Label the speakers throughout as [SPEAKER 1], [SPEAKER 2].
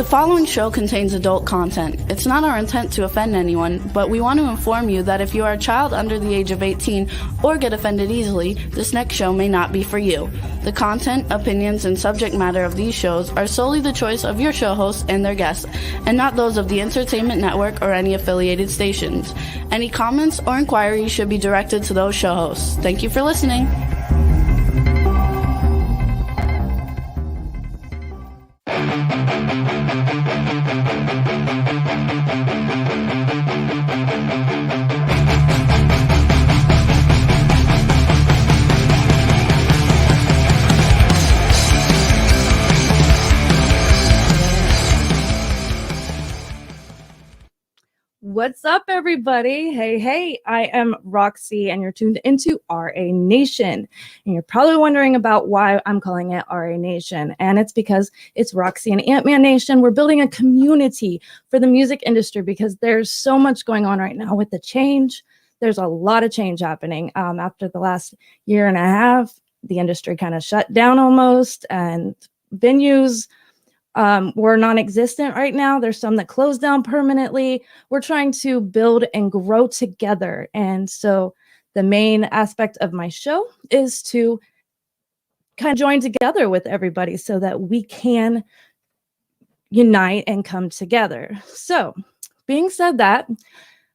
[SPEAKER 1] following show contains adult content. It's not our intent to offend anyone, but we want to inform you that if you are a child under the age of 18 or get offended easily, this next show may not be for you. The content, opinions, and subject matter of these shows are solely the choice of your show hosts and their guests, and not those of the Entertainment Network or any affiliated stations. Any comments or inquiries should be directed to those show hosts. Thank you for listening.
[SPEAKER 2] What's up, everybody? Hey, I am Roxy, and you're tuned into RA Nation. And you're probably wondering about why I'm calling it RA Nation. And it's because it's Roxy and Antman Nation. We're building a community for the music industry because there's so much going on right now with the change. There's a lot of change happening. After the last year and a half, the industry kind of shut down almost, and venues we're non-existent right now. There's some that closed down permanently. We're trying to build and grow together. And so the main aspect of my show is to kind of join together with everybody so that we can unite and come together. So being said that,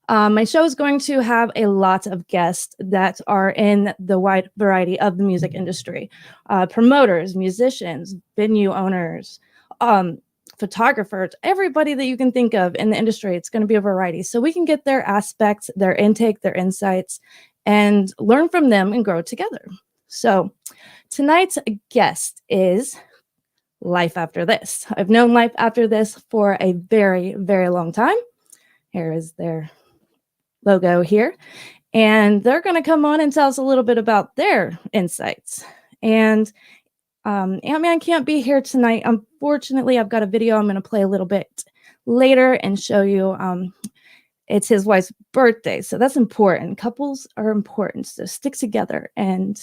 [SPEAKER 2] my show is going to have a lot of guests that are in the wide variety of the music industry, promoters, musicians, venue owners, photographers, everybody that you can think of in the industry. It's going to be a variety. So we can get their aspects, their intake, their insights, and learn from them and grow together. So tonight's guest is Life After This. I've known Life After This for a very, very long time. Here is their logo here. And they're going to come on and tell us a little bit about their insights. And Antman can't be here tonight. Unfortunately, I've got a video I'm going to play a little bit later and show you. It's his wife's birthday, so that's important. Couples are important, so stick together. And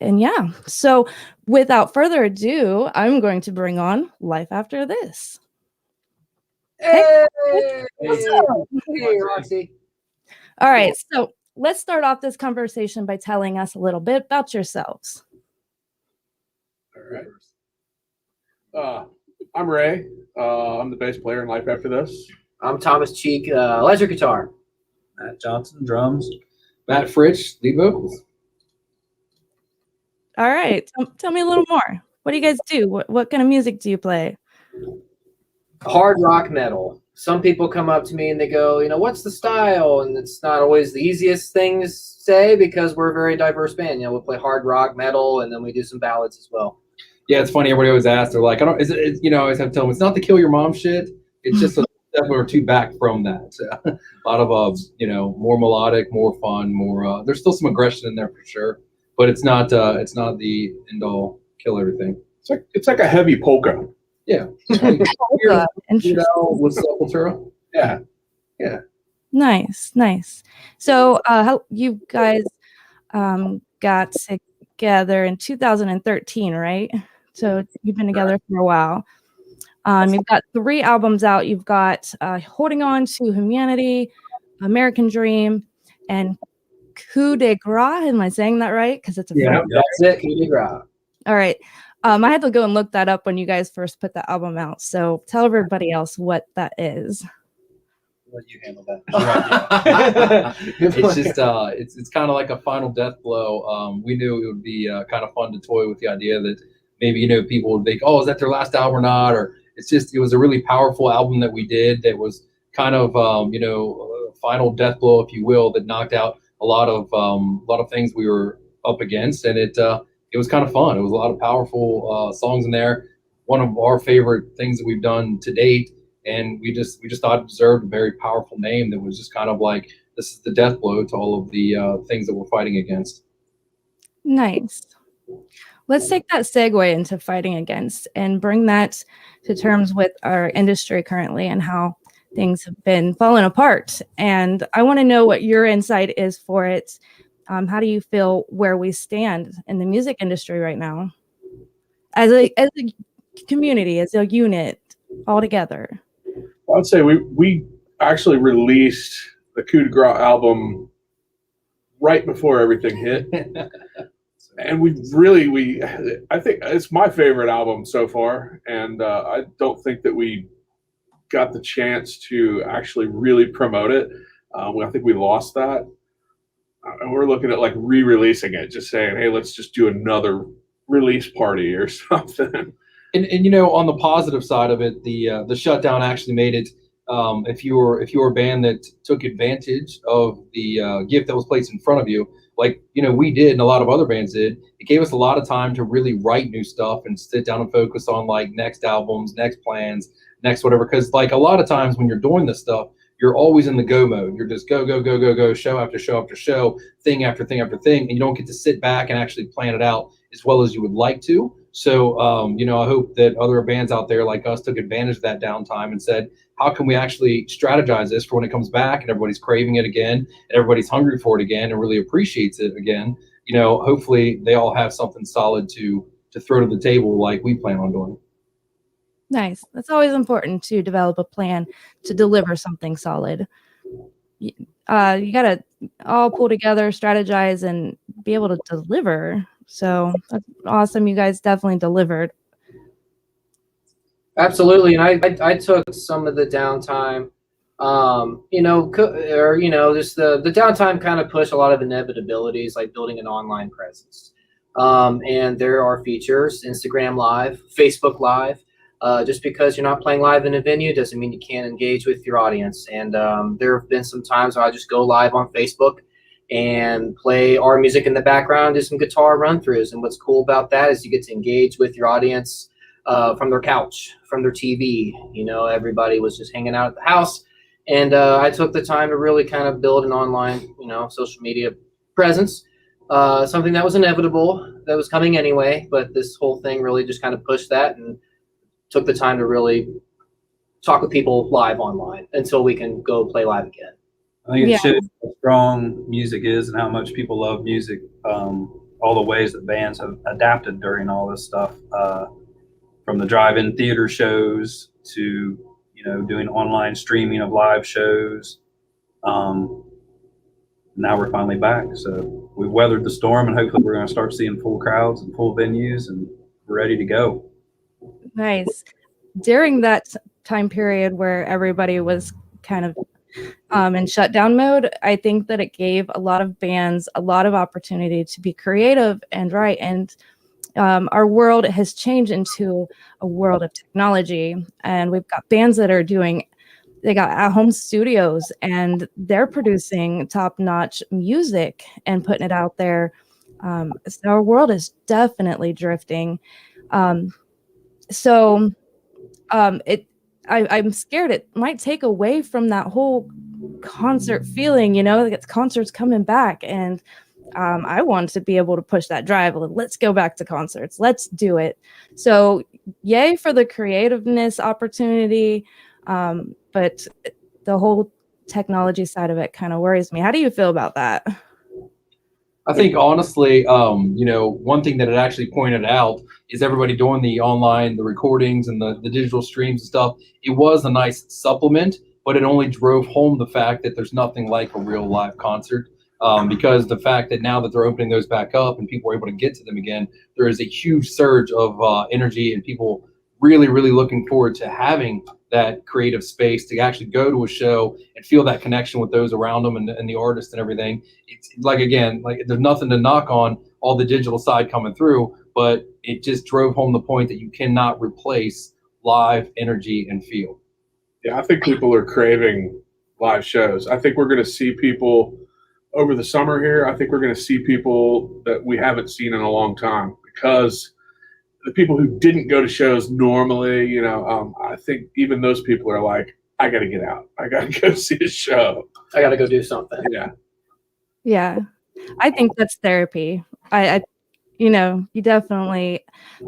[SPEAKER 2] yeah, so without further ado, I'm going to bring on Life After This.
[SPEAKER 3] Hey,
[SPEAKER 2] Hey,
[SPEAKER 3] Roxy.
[SPEAKER 2] All right, so let's start off this conversation by telling us a little bit about yourselves.
[SPEAKER 4] All right. I'm Ray. I'm the bass player in Life After This.
[SPEAKER 3] I'm Thomas Cheek, electric guitar.
[SPEAKER 5] Matt Johnson, drums. Matt Fritsch, lead vocals.
[SPEAKER 2] All right, tell me a little more. What do you guys do? What kind of music do you play?
[SPEAKER 3] Hard rock metal. Some people come up to me and they go, what's the style? And it's not always the easiest thing to say because we're a very diverse band. We play hard rock, metal, and then we do some ballads as well.
[SPEAKER 5] Yeah, it's funny. Everybody always asks. They're like, I always have to tell them it's not the kill your mom shit. It's just a step or two back from that. So, a lot of more melodic, more fun, more. There's still some aggression in there for sure, but it's not the end all kill everything.
[SPEAKER 4] It's like a heavy polka.
[SPEAKER 5] Yeah.
[SPEAKER 2] Polka.
[SPEAKER 5] With Sepultura. Yeah.
[SPEAKER 2] Nice. So how you guys got together in 2013, right? So you've been together for a while. You've got 3 albums out. You've got Holding On to Humanity, American Dream, and Coup de Grace. Am I saying that right? Because it's a
[SPEAKER 3] That's it. Coup de Grace.
[SPEAKER 2] All right. I had to go and look that up when you guys first put the album out. So tell everybody else what that is.
[SPEAKER 5] Let you handle that. It's just it's kind of like a final death blow. We knew it would be kind of fun to toy with the idea that maybe people would think, oh, is that their last album or not? Or it was a really powerful album that we did that was kind of a final death blow, if you will, that knocked out a lot of things we were up against, and it was kind of fun. It was a lot of powerful songs in there. One of our favorite things that we've done to date. And we just thought it deserved a very powerful name that was just kind of like, this is the death blow to all of the things that we're fighting against.
[SPEAKER 2] Nice. Let's take that segue into fighting against and bring that to terms with our industry currently and how things have been falling apart. And I want to know what your insight is for it. How do you feel where we stand in the music industry right now? As a community, as a unit, all together?
[SPEAKER 4] I'd say we actually released the Coup de Grace album right before everything hit. And I think it's my favorite album so far. And I don't think that we got the chance to actually really promote it. I think we lost that. And we're looking at like re-releasing it, just saying, hey, let's just do another release party or something.
[SPEAKER 5] And on the positive side of it, the shutdown actually made it. If you were a band that took advantage of the gift that was placed in front of you, like we did, and a lot of other bands did, it gave us a lot of time to really write new stuff and sit down and focus on like next albums, next plans, next whatever. Because like a lot of times when you're doing this stuff, you're always in the go mode. You're just go, go, go, go, go, show after show after show, thing after thing after thing, and you don't get to sit back and actually plan it out as well as you would like to. So, I hope that other bands out there like us took advantage of that downtime and said, how can we actually strategize this for when it comes back and everybody's craving it again and everybody's hungry for it again and really appreciates it again? Hopefully they all have something solid to throw to the table like we plan on doing.
[SPEAKER 2] Nice. That's always important, to develop a plan to deliver something solid. You got to all pull together, strategize, and be able to deliver. So that's awesome. You guys definitely delivered.
[SPEAKER 3] Absolutely, and I took some of the downtime, just the downtime kind of pushed a lot of inevitabilities like building an online presence. And there are features, Instagram Live, Facebook Live. Just because you're not playing live in a venue doesn't mean you can't engage with your audience. And there have been some times where I just go live on Facebook and play our music in the background, do some guitar run-throughs. And what's cool about that is you get to engage with your audience from their couch, from their TV. Everybody was just hanging out at the house. And I took the time to really kind of build an online, social media presence. Something that was inevitable, that was coming anyway. But this whole thing really just kind of pushed that and took the time to really talk with people live online until we can go play live again.
[SPEAKER 6] I think it shows how strong music is and how much people love music. All the ways that bands have adapted during all this stuff, from the drive-in theater shows to doing online streaming of live shows. Now we're finally back, so we've weathered the storm, and hopefully we're going to start seeing full crowds and full venues, and we're ready to go.
[SPEAKER 2] Nice. During that time period where everybody was kind of in shutdown mode, I think that it gave a lot of bands a lot of opportunity to be creative and write. And our world has changed into a world of technology, and we've got bands that they got at-home studios, and they're producing top-notch music and putting it out there. So our world is definitely drifting. I'm scared it might take away from that whole concert feeling, like concerts coming back. And I want to be able to push that drive. Let's go back to concerts. Let's do it. So yay for the creativeness opportunity. But the whole technology side of it kind of worries me. How do you feel about that?
[SPEAKER 5] I think honestly, one thing that it actually pointed out is everybody doing the online, the recordings and the digital streams and stuff. It was a nice supplement, but it only drove home the fact that there's nothing like a real live concert. Because the fact that now that they're opening those back up and people are able to get to them again, there is a huge surge of energy and people really, really looking forward to having that creative space to actually go to a show and feel that connection with those around them and the artist and everything. It's like there's nothing to knock on all the digital side coming through, but it just drove home the point that you cannot replace live energy and feel.
[SPEAKER 4] Yeah, I think people are craving live shows. I think we're going to see people over the summer here. I think we're going to see people that we haven't seen in a long time, because the people who didn't go to shows normally, I think even those people are like, I got to get out. I got to go see a show.
[SPEAKER 3] I got to go do something.
[SPEAKER 2] Yeah. I think that's therapy. You definitely,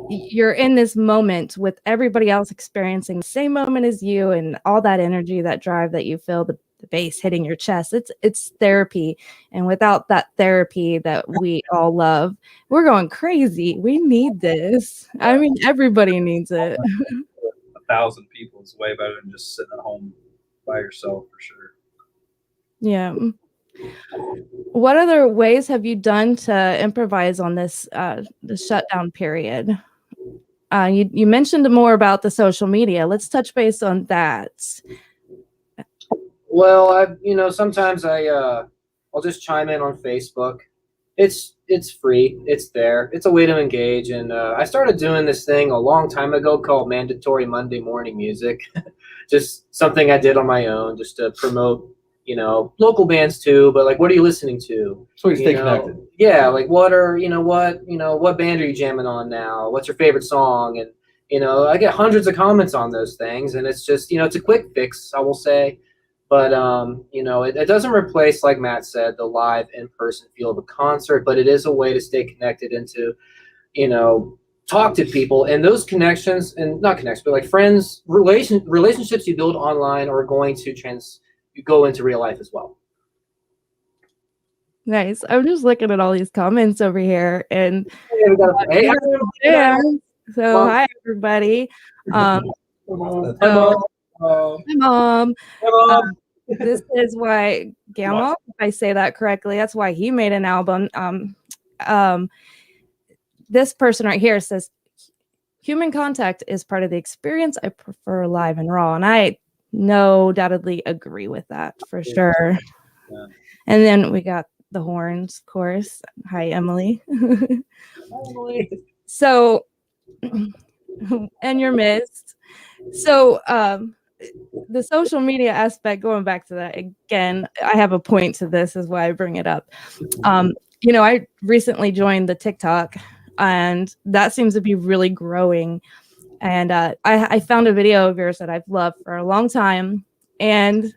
[SPEAKER 2] you're in this moment with everybody else experiencing the same moment as you, and all that energy, that drive that you feel, the the bass hitting your chest. It's therapy. And without that therapy that we all love, we're going crazy. We need this. I mean, everybody needs it.
[SPEAKER 6] 1,000 people is way better than just sitting at home by yourself, for sure.
[SPEAKER 2] Yeah. What other ways have you done to improvise on this the shutdown period? You mentioned more about the social media. Let's touch base on that.
[SPEAKER 3] Well, sometimes I'll just chime in on Facebook. It's free. It's there. It's a way to engage. And I started doing this thing a long time ago called Mandatory Monday Morning Music. Just something I did on my own just to promote, local bands too. But like, what are you listening to?
[SPEAKER 5] So you stay connected.
[SPEAKER 3] Yeah, like what band are you jamming on now? What's your favorite song? And I get hundreds of comments on those things, and it's just it's a quick fix, I will say. But it doesn't replace, like Matt said, the live in-person feel of a concert, but it is a way to stay connected and to, talk to people. And those connections, and not connections, but like friends, relationships you build online are going to go into real life as well.
[SPEAKER 2] Nice. I'm just looking at all these comments over here, and so hi everybody. Hi mom. This is why Gamma, if I say that correctly, that's why he made an album. This person right here says, human contact is part of the experience. I prefer live and raw. And I no-doubtedly agree with that for sure. Yeah. And then we got the horns, of course. Hi, Emily. Emily. So, and your missed. So, the social media aspect, going back to that again, I have a point to this, is why I bring it up. I recently joined the TikTok, and that seems to be really growing. And I found a video of yours that I've loved for a long time, and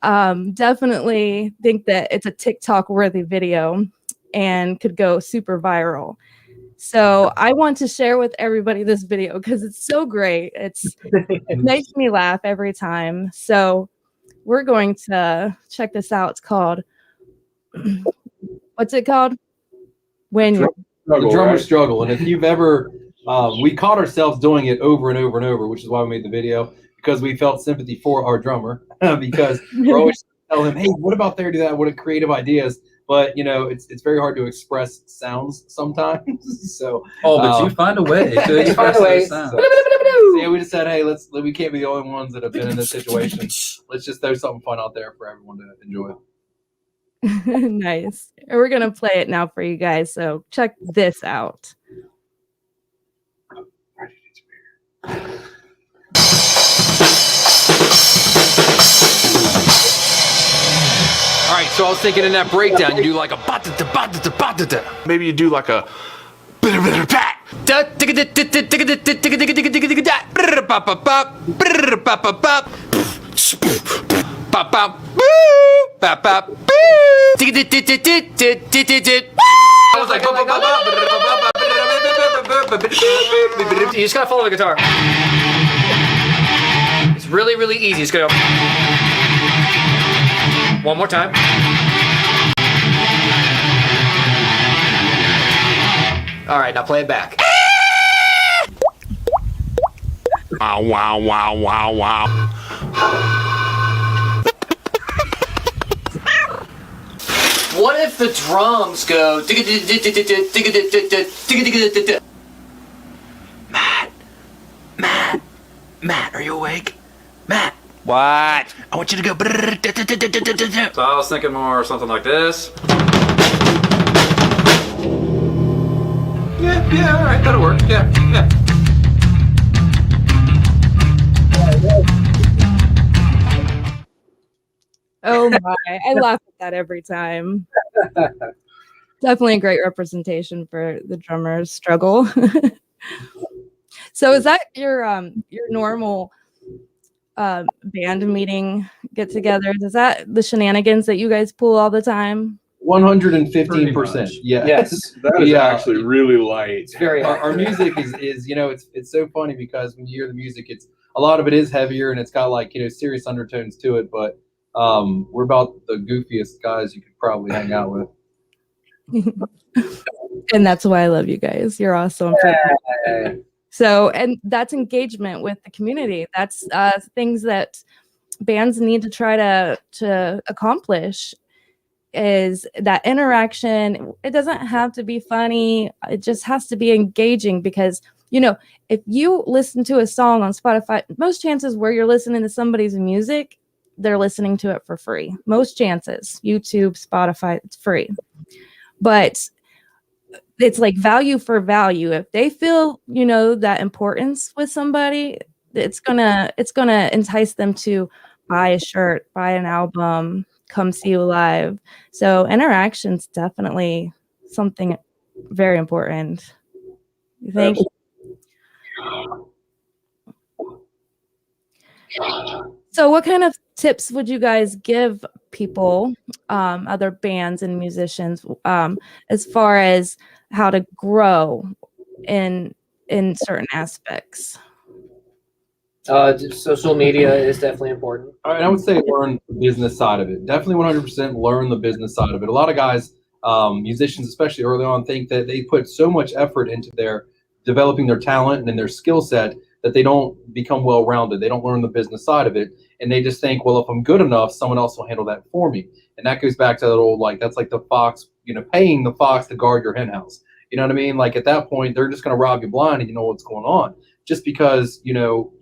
[SPEAKER 2] definitely think that it's a TikTok worthy video and could go super viral. So I want to share with everybody this video because it's so great. It makes me laugh every time. So we're going to check this out. It's called, what's it called? When
[SPEAKER 5] the drummer struggle. And if you've ever, we caught ourselves doing it over and over and over, which is why we made the video, because we felt sympathy for our drummer, because we're always telling him, hey, what about there? Do that? What a creative ideas. But it's very hard to express sounds sometimes. So
[SPEAKER 6] but you find a way to express those sounds.
[SPEAKER 5] So yeah, we just said, hey, we can't be the only ones that have been in this situation. Let's just throw something fun out there for everyone to enjoy.
[SPEAKER 2] Nice. And we're gonna play it now for you guys. So check this out.
[SPEAKER 7] All right, so I was thinking in that breakdown, you do like a ba-da-da-ba-da-da-ba-da-da. Maybe you do like a ba-da-da-da-da. I was like, you just gotta follow the guitar. It's really, really easy. Just go. One more time. All right, now play it back. Wow, wow, wow, wow, wow. What if the drums go? Matt, are you awake? Matt. What? I want you to go.
[SPEAKER 6] So I was thinking more something like this. Yeah, all right, that'll work. Yeah.
[SPEAKER 2] Oh my, I laugh at that every time. Definitely a great representation for the drummer's struggle. So is that your normal band meeting get together? Is that the shenanigans that you guys pull all the time?
[SPEAKER 5] 115%.
[SPEAKER 4] Yes, that is actually really light.
[SPEAKER 3] It's very
[SPEAKER 5] our music is it's so funny because when you hear the music, a lot of it is heavier and it's got like serious undertones to it, but We're about the goofiest guys you could probably hang out with.
[SPEAKER 2] And that's why I love you guys. You're awesome.
[SPEAKER 3] Yeah.
[SPEAKER 2] So, and that's engagement with the community. That's things that bands need to try to accomplish, is that interaction. It doesn't have to be funny. It just has to be engaging, because, you know, if you listen to a song on Spotify, most chances where you're listening to somebody's music, they're listening to it for free. Most chances. YouTube, Spotify, it's free. But it's like value for value. If they feel, you know, that importance with somebody, it's gonna entice them to buy a shirt, buy an album, come see you live. So interaction's definitely something very important. You think? So what kind of tips would you guys give people, other bands and musicians, as far as how to grow in certain aspects?
[SPEAKER 3] Social media is definitely important.
[SPEAKER 5] All right, I would say learn the business side of it. Definitely 100% learn the business side of it. A lot of guys, musicians especially early on, think that they put so much effort into their developing their talent and their skill set that they don't become well-rounded. They don't learn the business side of it, and they just think, well, if I'm good enough, someone else will handle that for me. And that goes back to that old, like, that's like the fox, you know, paying the fox to guard your hen house. You know what I mean? Like, at that point, they're just going to rob you blind and you know what's going on. Just because, you know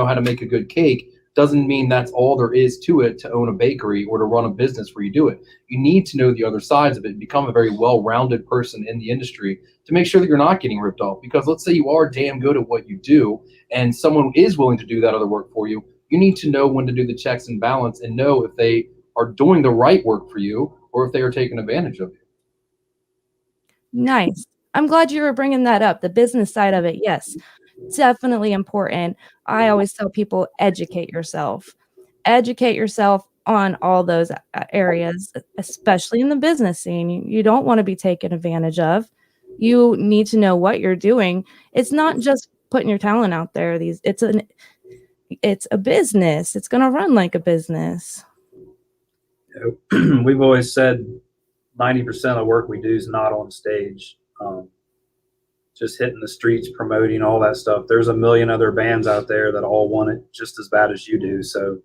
[SPEAKER 5] how to make a good cake doesn't mean that's all there is to it, to own a bakery or to run a business where you do it. You need to know the other sides of it and become a very well-rounded person in the industry to make sure that you're not getting ripped off. Because let's say you are damn good at what you do and someone is willing to do that other work for you, you need to know when to do the checks and balance and know if they are doing the right work for you or if they are taking advantage of you.
[SPEAKER 2] Nice. I'm glad you were bringing that up. The business side of it, yes, definitely important. I always tell people, educate yourself. Educate yourself on all those areas, especially in the business scene. You don't want to be taken advantage of. You need to know what you're doing. It's not just putting your talent out there. It's a business. It's going to run like a business.
[SPEAKER 6] We've always said 90% of the work we do is not on stage. Just hitting the streets, promoting, all that stuff. There's a million other bands out there that all want it just as bad as you do. So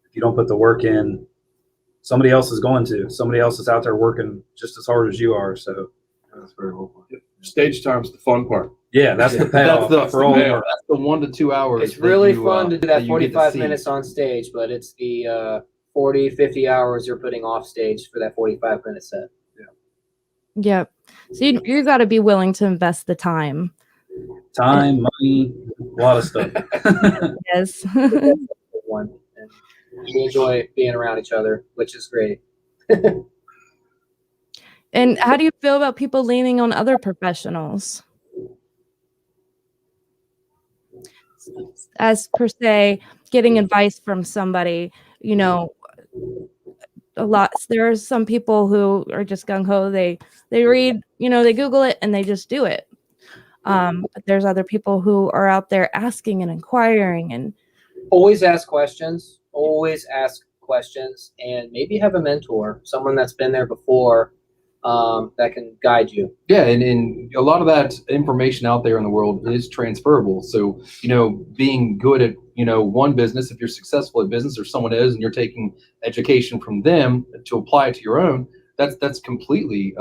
[SPEAKER 6] if you don't put the work in, somebody else is going to. Somebody else is out there working just as hard as you are. So
[SPEAKER 4] that's very helpful. Stage time's the fun part.
[SPEAKER 6] Yeah, that's the payoff.
[SPEAKER 5] That's the 1 to 2 hours.
[SPEAKER 3] It's really fun to do that 45 minutes on stage, but it's the 40, 50 hours you're putting off stage for that 45-minute set.
[SPEAKER 2] Yep. So you got to be willing to invest the time.
[SPEAKER 6] Time, money, a lot of stuff.
[SPEAKER 2] Yes.
[SPEAKER 3] One. And we enjoy being around each other, which is great.
[SPEAKER 2] And how do you feel about people leaning on other professionals? As per se, getting advice from somebody, you know, a lot. There are some people who are just gung-ho. They read, you know, they Google it and they just do it. But there's other people who are out there asking and inquiring. And
[SPEAKER 3] always ask questions. Always ask questions, and maybe have a mentor, someone that's been there before, that can guide you.
[SPEAKER 5] Yeah, and a lot of that information out there in the world is transferable. So, you know, being good at, you know, one business, if you're successful at business or someone is, and you're taking education from them to apply it to your own, that's completely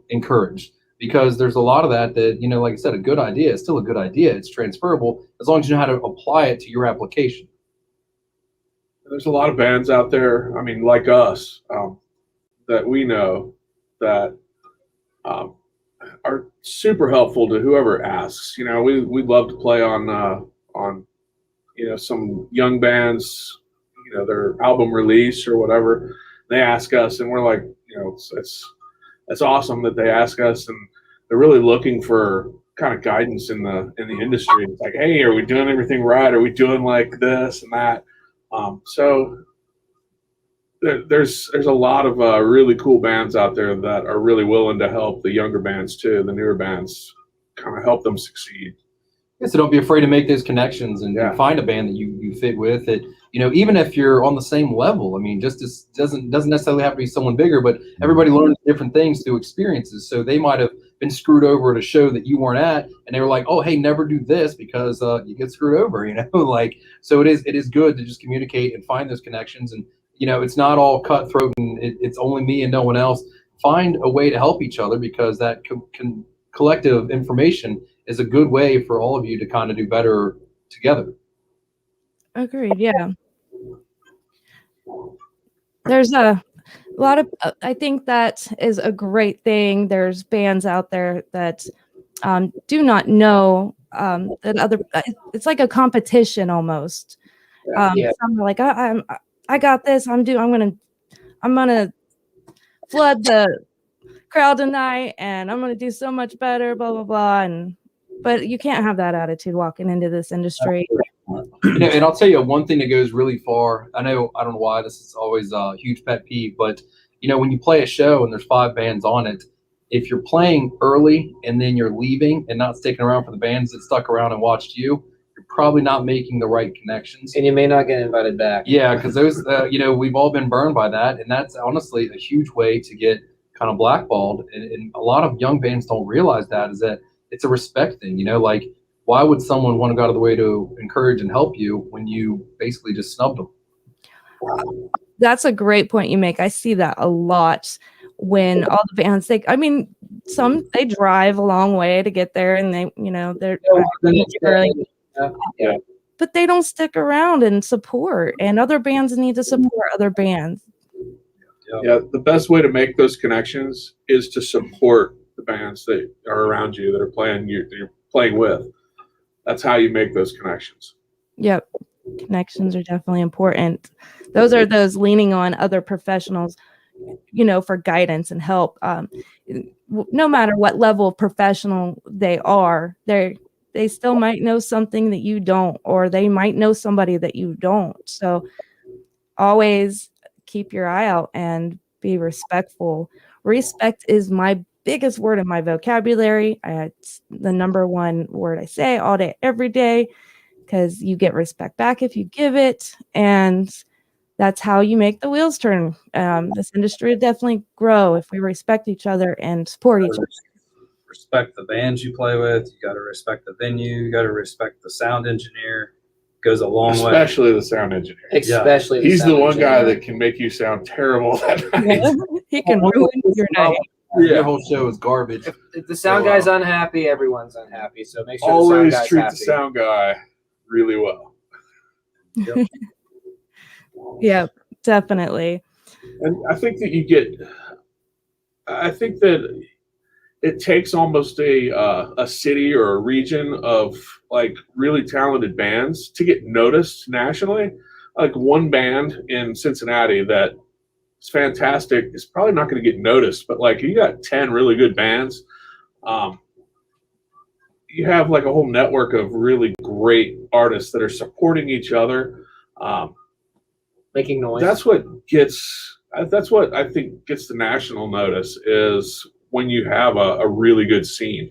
[SPEAKER 5] encouraged. Because there's a lot of that, you know, like I said, a good idea is still a good idea. It's transferable as long as you know how to apply it to your application.
[SPEAKER 4] There's a lot of bands out there, I mean, like us, that we know that are super helpful to whoever asks. You know, we love to play on you know, some young bands, you know, their album release or whatever. They ask us, and we're like, you know, it's awesome that they ask us, and they're really looking for kind of guidance in the industry. It's like, hey, are we doing everything right? Are we doing like this and that? So there's a lot of really cool bands out there that are really willing to help the younger bands too, the newer bands, kind of help them succeed.
[SPEAKER 5] Yeah, so don't be afraid to make those connections and find a band that you fit with. That, even if you're on the same level, I mean, just as doesn't necessarily have to be someone bigger, but everybody learns different things through experiences. So they might have been screwed over at a show that you weren't at, and they were like, oh, hey, never do this because you get screwed over, like, so it is good to just communicate and find those connections. And, it's not all cutthroat and it's only me and no one else. Find a way to help each other, because that collective information is a good way for all of you to kind of do better together.
[SPEAKER 2] Agreed. Yeah. There's a lot of, I think that is a great thing. There's bands out there that do not know that it's like a competition almost. Some are like, I got this. I'm gonna flood the crowd tonight, and I'm gonna do so much better. Blah blah blah. But you can't have that attitude walking into this industry.
[SPEAKER 5] And I'll tell you one thing that goes really far. I don't know why this is always a huge pet peeve, but when you play a show and there's 5 bands on it, if you're playing early and then you're leaving and not sticking around for the bands that stuck around and watched you're probably not making the right connections.
[SPEAKER 3] And you may not get invited back.
[SPEAKER 5] Yeah, because those, we've all been burned by that. And that's honestly a huge way to get kind of blackballed. And a lot of young bands don't realize that, is that it's a respect thing, like, why would someone want to go out of the way to encourage and help you when you basically just snubbed them?
[SPEAKER 2] That's a great point you make. I see that a lot when all the bands they drive a long way to get there, and they're but they don't stick around and support, and other bands need to support other bands.
[SPEAKER 4] Yeah, the best way to make those connections is to support the bands that are around you, that are playing that you're playing with. That's how you make those connections.
[SPEAKER 2] Yep. Connections are definitely important. Those are those leaning on other professionals, for guidance and help. No matter what level of professional they are, they still might know something that you don't, or they might know somebody that you don't. So always keep your eye out and be respectful. Respect is my biggest word in my vocabulary. It's the number one word I say all day, every day, because you get respect back if you give it. And that's how you make the wheels turn. This industry will definitely grow if we respect each other and support each other.
[SPEAKER 6] Respect the bands you play with. You got to respect the venue. You got to respect the sound engineer. Goes a long way.
[SPEAKER 4] Especially the sound engineer.
[SPEAKER 3] Especially
[SPEAKER 4] he's the one guy that can make you sound terrible that night.
[SPEAKER 2] Yeah. He can ruin your night.
[SPEAKER 5] Your whole show is garbage.
[SPEAKER 3] If the sound guy's unhappy, everyone's unhappy. So make sure
[SPEAKER 4] always
[SPEAKER 3] the sound guy's
[SPEAKER 4] treat
[SPEAKER 3] happy.
[SPEAKER 4] the sound guy really well.
[SPEAKER 6] Yep.
[SPEAKER 2] Yeah, definitely.
[SPEAKER 4] And I think that it takes almost a city or a region of like really talented bands to get noticed nationally. Like one band in Cincinnati that is fantastic is probably not going to get noticed, but like you got 10 really good bands. You have like a whole network of really great artists that are supporting each other.
[SPEAKER 3] Making noise.
[SPEAKER 4] That's what I think gets the national notice, is when you have a really good scene.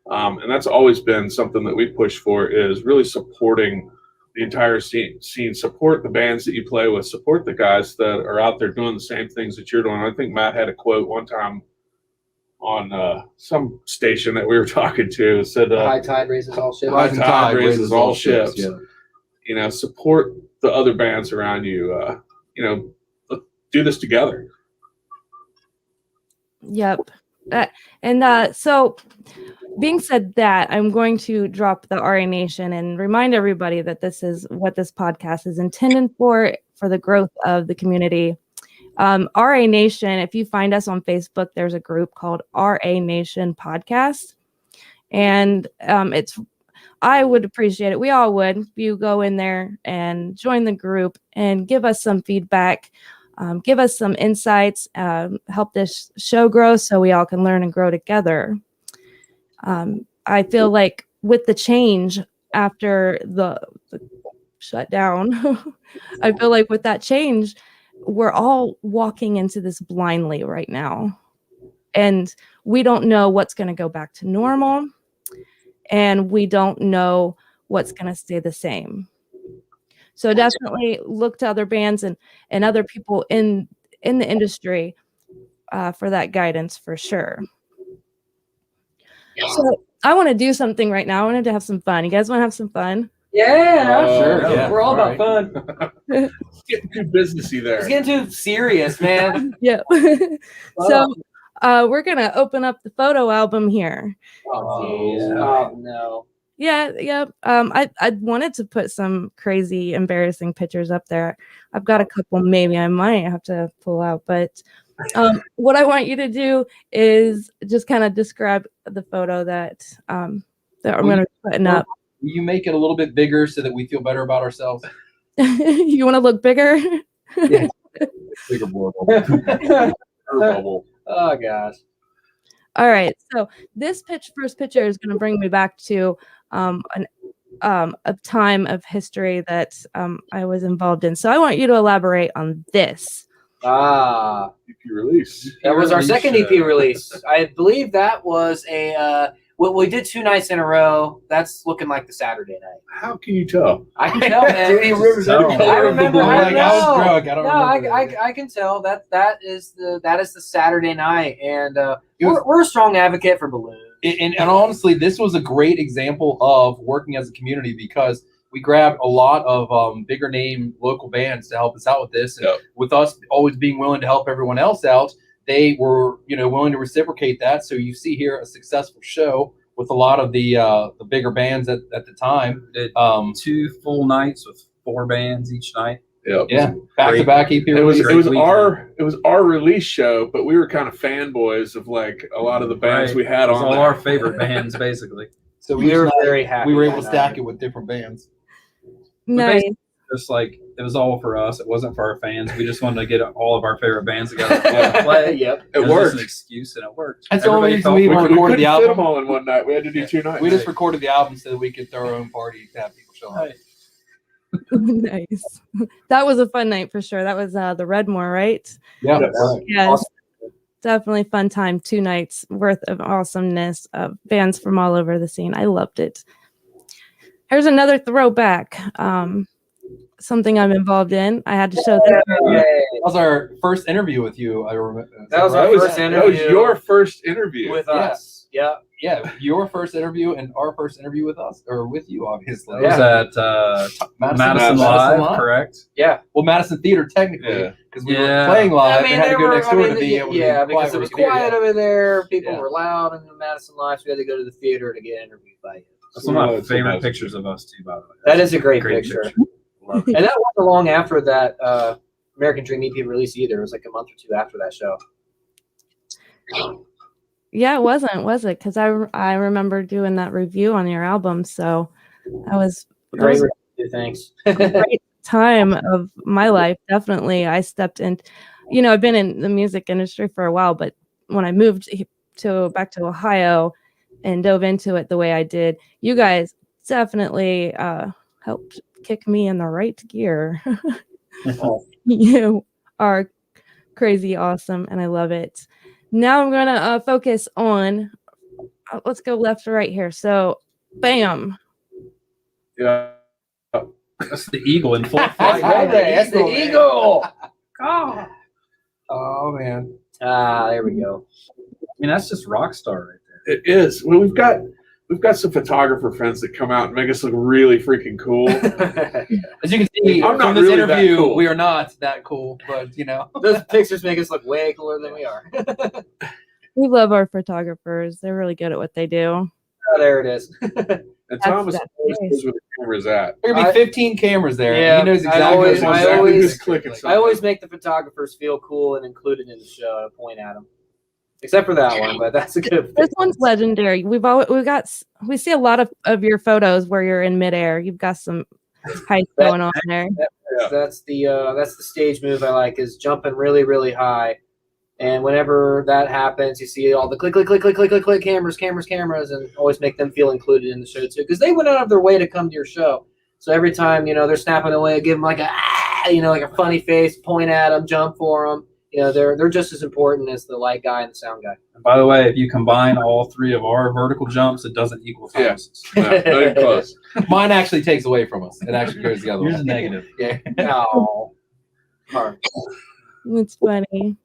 [SPEAKER 4] And that's always been something that we push for, is really supporting the entire scene. Support the bands that you play with, support the guys that are out there doing the same things that you're doing. I think Matt had a quote one time on some station that we were talking to. It said,
[SPEAKER 3] high tide raises all ships.
[SPEAKER 4] High tide raises all ships.
[SPEAKER 5] Yeah.
[SPEAKER 4] Support the other bands around you. Let's do this together.
[SPEAKER 2] Yep. So being said that, I'm going to drop the RA Nation and remind everybody that this is what this podcast is intended for the growth of the community. RA Nation, if you find us on Facebook, there's a group called RA Nation Podcast. And I would appreciate it. We all would. If you go in there and join the group and give us some feedback, give us some insights, help this show grow so we all can learn and grow together. I feel like with the change after the shutdown, I feel like with that change, we're all walking into this blindly right now. And we don't know what's going to go back to normal. And we don't know what's going to stay the same. So definitely look to other bands and other people in the industry for that guidance for sure. So I want to do something right now. I wanted to have some fun. You guys want to have some fun?
[SPEAKER 3] Yeah,
[SPEAKER 5] Sure,
[SPEAKER 3] sure.
[SPEAKER 5] yeah,
[SPEAKER 3] We're all
[SPEAKER 5] all
[SPEAKER 3] about fun.
[SPEAKER 4] Getting too businessy there.
[SPEAKER 3] It's getting too serious, man.
[SPEAKER 2] Yeah. So we're gonna open up the photo album here.
[SPEAKER 3] Oh, jeez.
[SPEAKER 6] yeah.
[SPEAKER 3] Oh, no.
[SPEAKER 2] Yeah. I wanted to put some crazy, embarrassing pictures up there. I've got a couple. Maybe I might have to pull out, but what I want you to do is just kind of describe the photo that that I'm gonna be putting up.
[SPEAKER 5] Will you make it a little bit bigger so that we feel better about ourselves?
[SPEAKER 2] You want to look bigger?
[SPEAKER 5] Yeah. Bigger board.
[SPEAKER 4] Bubble.
[SPEAKER 3] Oh, gosh.
[SPEAKER 2] All right. So this first picture is going to bring me back to a time of history that I was involved in. So I want you to elaborate on this.
[SPEAKER 3] Ah,
[SPEAKER 4] EP release.
[SPEAKER 3] that was our second EP
[SPEAKER 4] show.
[SPEAKER 3] release. I believe that was a. Well, we did 2 nights in a row. That's looking like the Saturday night.
[SPEAKER 4] How can you tell?
[SPEAKER 3] I can tell, man.
[SPEAKER 4] Three Rivers
[SPEAKER 6] I
[SPEAKER 4] every color
[SPEAKER 3] I
[SPEAKER 4] of the
[SPEAKER 3] remember.
[SPEAKER 4] blue.
[SPEAKER 3] I
[SPEAKER 5] Like, I was
[SPEAKER 3] know.
[SPEAKER 5] drunk. I don't
[SPEAKER 3] No,
[SPEAKER 5] remember.
[SPEAKER 3] I can tell that is the Saturday night, and we're a strong advocate for balloons.
[SPEAKER 5] And honestly, this was a great example of working as a community because we grabbed a lot of bigger name local bands to help us out with this. And
[SPEAKER 4] Yep.
[SPEAKER 5] with us always being willing to help everyone else out, they were willing to reciprocate that. So you see here a successful show with a lot of the bigger bands at the time.
[SPEAKER 6] Did
[SPEAKER 5] Um,
[SPEAKER 6] 2 full nights with 4 bands each night.
[SPEAKER 4] Yep.
[SPEAKER 5] yeah, back to back EP
[SPEAKER 4] It was
[SPEAKER 5] release.
[SPEAKER 4] it was our release show, but we were kind of fanboys of like a lot of the bands
[SPEAKER 6] Right.
[SPEAKER 4] we had
[SPEAKER 6] It was
[SPEAKER 4] on
[SPEAKER 6] all
[SPEAKER 4] there.
[SPEAKER 6] our favorite bands, basically.
[SPEAKER 5] So
[SPEAKER 3] We were
[SPEAKER 5] just-
[SPEAKER 3] very happy.
[SPEAKER 5] we were able to
[SPEAKER 3] that
[SPEAKER 5] stack
[SPEAKER 3] night.
[SPEAKER 5] it with different bands.
[SPEAKER 2] Nice.
[SPEAKER 6] Just like it was all for us. It wasn't for our fans. We just wanted to get all of our favorite bands together and play.
[SPEAKER 3] Yep.
[SPEAKER 4] It
[SPEAKER 6] was just
[SPEAKER 4] worked.
[SPEAKER 6] an excuse, and it worked.
[SPEAKER 5] That's the only reason
[SPEAKER 6] felt
[SPEAKER 5] we
[SPEAKER 4] We,
[SPEAKER 5] wanna
[SPEAKER 4] we
[SPEAKER 5] record
[SPEAKER 4] couldn't
[SPEAKER 5] the
[SPEAKER 4] fit them
[SPEAKER 5] album.
[SPEAKER 4] all in one night. We had to do 2 nights.
[SPEAKER 5] We just recorded the album so that we could throw our own party to have people show up.
[SPEAKER 6] Right.
[SPEAKER 2] Nice. That was a fun night for sure. That was the Redmore, right?
[SPEAKER 5] Yeah,
[SPEAKER 4] Yes.
[SPEAKER 5] right.
[SPEAKER 2] Yes.
[SPEAKER 3] Awesome.
[SPEAKER 2] Definitely fun time. 2 nights worth of awesomeness of bands from all over the scene. I loved it. Here's another throwback. Something I'm involved in. I had to show this.
[SPEAKER 5] That was our first interview with you. I remember.
[SPEAKER 3] That was
[SPEAKER 4] That
[SPEAKER 3] our
[SPEAKER 4] was,
[SPEAKER 3] first
[SPEAKER 4] that was
[SPEAKER 3] interview
[SPEAKER 4] your first interview.
[SPEAKER 3] with
[SPEAKER 5] Yeah.
[SPEAKER 3] us. Yeah.
[SPEAKER 5] Yeah, your first interview and our first interview with us, or with you, obviously.
[SPEAKER 6] It was at Madison Live, correct?
[SPEAKER 3] Yeah.
[SPEAKER 5] Well, Madison Theater, technically,
[SPEAKER 4] Yeah.
[SPEAKER 5] because we
[SPEAKER 6] Yeah.
[SPEAKER 5] were playing live. and had to
[SPEAKER 3] there
[SPEAKER 5] go
[SPEAKER 3] were-
[SPEAKER 5] next door to be able to
[SPEAKER 3] yeah,
[SPEAKER 5] be quiet
[SPEAKER 3] because it
[SPEAKER 5] where
[SPEAKER 3] was
[SPEAKER 5] we could hear
[SPEAKER 3] quiet
[SPEAKER 5] you.
[SPEAKER 3] over there. People
[SPEAKER 5] Yeah.
[SPEAKER 3] were loud in the Madison Live, so we had to go to the theater to get interviewed by you.
[SPEAKER 6] That's one of my
[SPEAKER 4] That's
[SPEAKER 6] favorite
[SPEAKER 4] amazing.
[SPEAKER 6] pictures of us too, by the way.
[SPEAKER 3] That is a great
[SPEAKER 6] Great
[SPEAKER 3] picture.
[SPEAKER 6] Love
[SPEAKER 3] And that wasn't long after that American Dream EP release either. It was like a month or 2 after that show.
[SPEAKER 2] Yeah, it wasn't, was it? Because I remember doing that review on your album. So that was
[SPEAKER 3] Great
[SPEAKER 2] a
[SPEAKER 3] review, thanks.
[SPEAKER 2] great time of my life. Definitely. I stepped in, I've been in the music industry for a while, but when I moved back to Ohio and dove into it the way I did, you guys definitely helped kick me in the right gear. You are crazy awesome, and I love it. Now I'm gonna focus on. Let's go left to right here. So, bam.
[SPEAKER 4] Yeah.
[SPEAKER 6] That's the eagle in full
[SPEAKER 3] That's
[SPEAKER 6] flight.
[SPEAKER 3] right there. That's the eagle.
[SPEAKER 5] Oh man,
[SPEAKER 3] Ah, there we go.
[SPEAKER 6] I mean, that's just rock star right there.
[SPEAKER 4] It is. Well, we've got some photographer friends that come out and make us look really freaking cool.
[SPEAKER 5] as you can see
[SPEAKER 4] I'm not
[SPEAKER 5] from this
[SPEAKER 4] really that
[SPEAKER 5] interview,
[SPEAKER 4] cool.
[SPEAKER 5] we are not that cool, but
[SPEAKER 3] Those pictures make us look way cooler than we are.
[SPEAKER 2] We love our photographers. They're really good at what they do.
[SPEAKER 3] Oh, there it is.
[SPEAKER 4] And Thomas
[SPEAKER 2] that's
[SPEAKER 4] always
[SPEAKER 2] nice.
[SPEAKER 4] knows where the camera's at.
[SPEAKER 5] there could be 15 cameras there.
[SPEAKER 3] Yeah,
[SPEAKER 5] he knows
[SPEAKER 3] I
[SPEAKER 5] exactly.
[SPEAKER 3] always-
[SPEAKER 5] what
[SPEAKER 3] I
[SPEAKER 5] exactly
[SPEAKER 3] always-
[SPEAKER 5] who's
[SPEAKER 4] clicking
[SPEAKER 5] like.
[SPEAKER 3] I always make the photographers feel cool and included in the show to point at them. Except for that one, but that's a good.
[SPEAKER 2] This one's legendary. We see a lot of your photos where you're in midair. You've got some height going on there.
[SPEAKER 3] That's the stage move I like, is jumping really, really high. And whenever that happens, you see all the click, click, click, click, click, click, click, cameras, and always make them feel included in the show too, because they went out of their way to come to your show. So every time they're snapping away, give them like a like a funny face, point at them, jump for them, they're just as important as the light guy and the sound guy.
[SPEAKER 6] And by the way, if you combine all 3 of our vertical jumps, it doesn't equal
[SPEAKER 4] Yeah.
[SPEAKER 6] Thomas's.
[SPEAKER 4] No, not even close.
[SPEAKER 5] Mine actually takes away from us. It actually goes the other
[SPEAKER 6] Yours
[SPEAKER 5] way.
[SPEAKER 6] is negative.
[SPEAKER 5] Yeah.
[SPEAKER 3] No. Hard.
[SPEAKER 2] It's funny.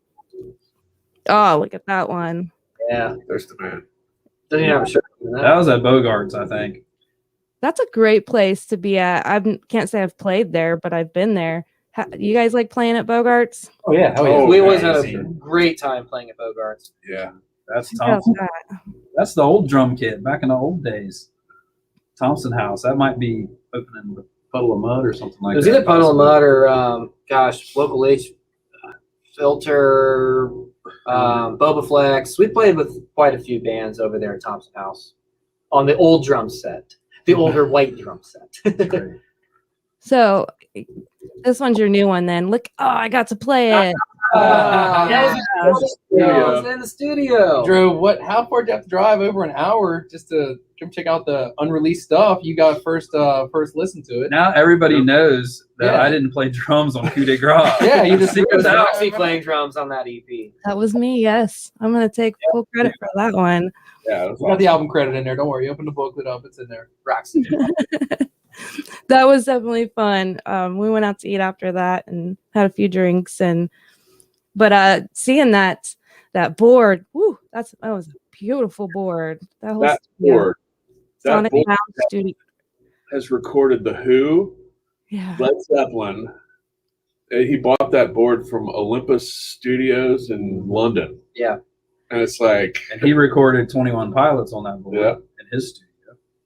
[SPEAKER 2] Oh, look at that one.
[SPEAKER 3] Yeah.
[SPEAKER 4] There's the man.
[SPEAKER 3] Doesn't even have a shirt.
[SPEAKER 6] That was at Bogart's, I think.
[SPEAKER 2] That's a great place to be at. I can't say I've played there, but I've been there. You guys like playing at Bogart's?
[SPEAKER 5] Oh yeah. Oh yeah.
[SPEAKER 4] Oh,
[SPEAKER 3] We always had a
[SPEAKER 6] amazing.
[SPEAKER 3] great time playing at Bogart's.
[SPEAKER 4] Yeah.
[SPEAKER 6] That's
[SPEAKER 2] How's
[SPEAKER 6] Thompson.
[SPEAKER 2] that?
[SPEAKER 6] That's the old drum kit back in the old days. Thompson House. That might be opening the Puddle of Mud or something like
[SPEAKER 3] It was
[SPEAKER 6] that.
[SPEAKER 3] either Puddle of Mud or, Local H Filter, Boba Flex. We played with quite a few bands over there at Thompson House on the old drum set, the older white drum set.
[SPEAKER 6] Great.
[SPEAKER 2] So this one's your new one then. Look, I got to play it.
[SPEAKER 3] Yeah, it's in the studio.
[SPEAKER 5] Drew, how far did you have to drive? Over an hour just to come check out the unreleased stuff. You got first listen to it.
[SPEAKER 6] Now everybody knows that
[SPEAKER 5] Yeah.
[SPEAKER 6] I didn't play drums on Coup de Grace.
[SPEAKER 5] Yeah, you just
[SPEAKER 3] It was
[SPEAKER 5] out.
[SPEAKER 3] Roxy playing drums on that EP.
[SPEAKER 2] That was me, yes. I'm going to take full credit for that one.
[SPEAKER 4] Yeah. That's
[SPEAKER 5] We got the album credit in there. Don't worry. Open the booklet up. It's in there.
[SPEAKER 3] Roxy.
[SPEAKER 2] That was definitely fun. We went out to eat after that and had a few drinks, but seeing that board, whoo, that was a beautiful board. That whole
[SPEAKER 4] That
[SPEAKER 2] studio,
[SPEAKER 4] board. That
[SPEAKER 2] Sonic
[SPEAKER 4] board
[SPEAKER 2] Sound Studio.
[SPEAKER 4] has recorded The Who,
[SPEAKER 2] Yeah.
[SPEAKER 4] Led Zeppelin. He bought that board from Olympus Studios in London.
[SPEAKER 3] Yeah.
[SPEAKER 4] And it's like,
[SPEAKER 6] And he recorded 21 Pilots on that board
[SPEAKER 4] Yeah.
[SPEAKER 6] in his studio.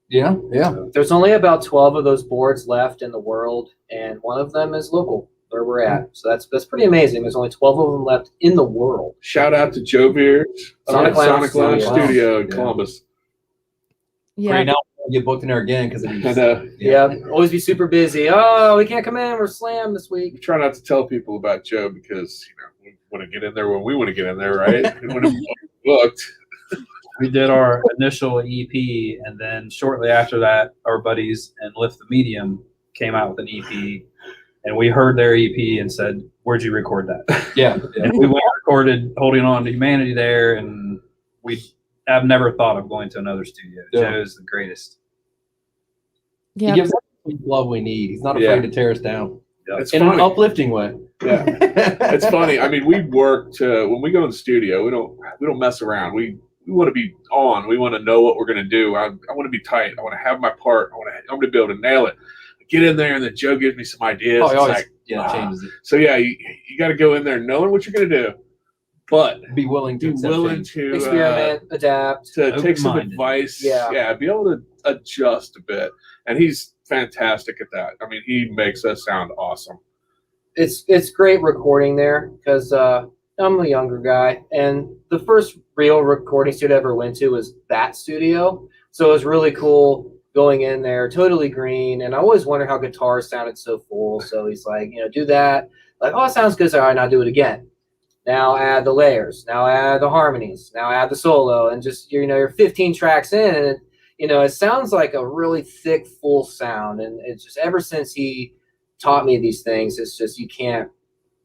[SPEAKER 5] Yeah. Yeah.
[SPEAKER 3] There's only about 12 of those boards left in the world, and one of them is local where we're at. So that's pretty amazing. There's only 12 of them left in the world.
[SPEAKER 4] shout out to Joe Beers,
[SPEAKER 3] Sonic Lounge
[SPEAKER 4] Lounge
[SPEAKER 3] Studio.
[SPEAKER 4] Studio in
[SPEAKER 5] Yeah.
[SPEAKER 4] Columbus.
[SPEAKER 2] Yeah.
[SPEAKER 5] Great. Now we'll get booked in there again because
[SPEAKER 4] And
[SPEAKER 3] Yeah. Always be super busy. Oh, we can't come in. We're slammed this
[SPEAKER 4] we
[SPEAKER 3] week.
[SPEAKER 4] try not to tell people about Joe because we want to get in there when we want to get in there, right? We want to be booked.
[SPEAKER 6] We did our initial EP, and then shortly after that, our buddies in Lift the Medium came out with an EP, and we heard their EP and said, "Where'd you record that?"
[SPEAKER 5] Yeah.
[SPEAKER 6] And we went and recorded Holding On to Humanity there, and I've never thought of going to another studio.
[SPEAKER 5] Yeah.
[SPEAKER 6] Joe's the greatest.
[SPEAKER 2] Yeah.
[SPEAKER 5] He gives us the love we need. He's not afraid to tear us down
[SPEAKER 4] It's
[SPEAKER 5] in an
[SPEAKER 4] funny.
[SPEAKER 5] uplifting way.
[SPEAKER 4] Yeah. It's funny. I mean, we work to when we go in the studio. We don't mess around. We want to be on. We want to know what we're going to do. I want to be tight. I want to have my part. I'm going to be able to nail it. Get in there, and then Joe gives me some ideas.
[SPEAKER 5] Oh, he
[SPEAKER 4] It's
[SPEAKER 5] always
[SPEAKER 4] like,
[SPEAKER 5] changes it.
[SPEAKER 4] so yeah, you got to go in there knowing what you're going to do, but
[SPEAKER 5] Be willing to
[SPEAKER 4] be
[SPEAKER 5] accept
[SPEAKER 4] willing
[SPEAKER 5] change.
[SPEAKER 4] to
[SPEAKER 3] Experiment, adapt.
[SPEAKER 4] to take some
[SPEAKER 6] Open-minded.
[SPEAKER 4] advice.
[SPEAKER 3] Yeah.
[SPEAKER 4] Be able to adjust a bit. And he's fantastic at that. I mean, he makes us sound awesome.
[SPEAKER 3] It's great recording there because I'm a younger guy, and the first real recording studio I ever went to was that studio. So it was really cool going in there, totally green. And I always wondered how guitars sounded so full. So he's like, do that. Like, oh, it sounds good. So all right, now do it again. Now add the layers. Now add the harmonies. Now add the solo. And just, you're 15 tracks in, and it sounds like a really thick, full sound. And it's just ever since he taught me these things, it's just you can't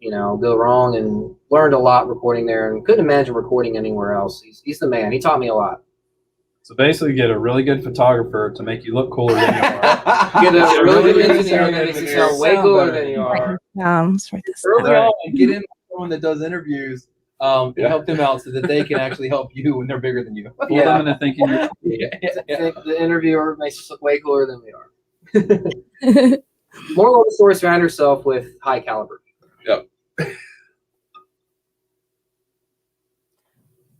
[SPEAKER 3] go wrong, and learned a lot recording there, and couldn't imagine recording anywhere else. He's the man. He taught me a lot.
[SPEAKER 6] So basically, get a really good photographer to make you look cooler than you are.
[SPEAKER 3] Get a really good
[SPEAKER 4] good
[SPEAKER 3] engineer
[SPEAKER 4] sound
[SPEAKER 3] that makes you
[SPEAKER 4] engineer.
[SPEAKER 3] sound way
[SPEAKER 5] Sound
[SPEAKER 3] cooler
[SPEAKER 5] better.
[SPEAKER 3] than you are.
[SPEAKER 2] Let's write this
[SPEAKER 5] Early
[SPEAKER 2] down.
[SPEAKER 5] on, get in with someone that does interviews. And help them out so that they can actually help you when they're bigger than you.
[SPEAKER 6] Fool them into thinking you're
[SPEAKER 3] I think the interviewer makes us look way cooler than we are. Moral of the story: surround yourself with high caliber.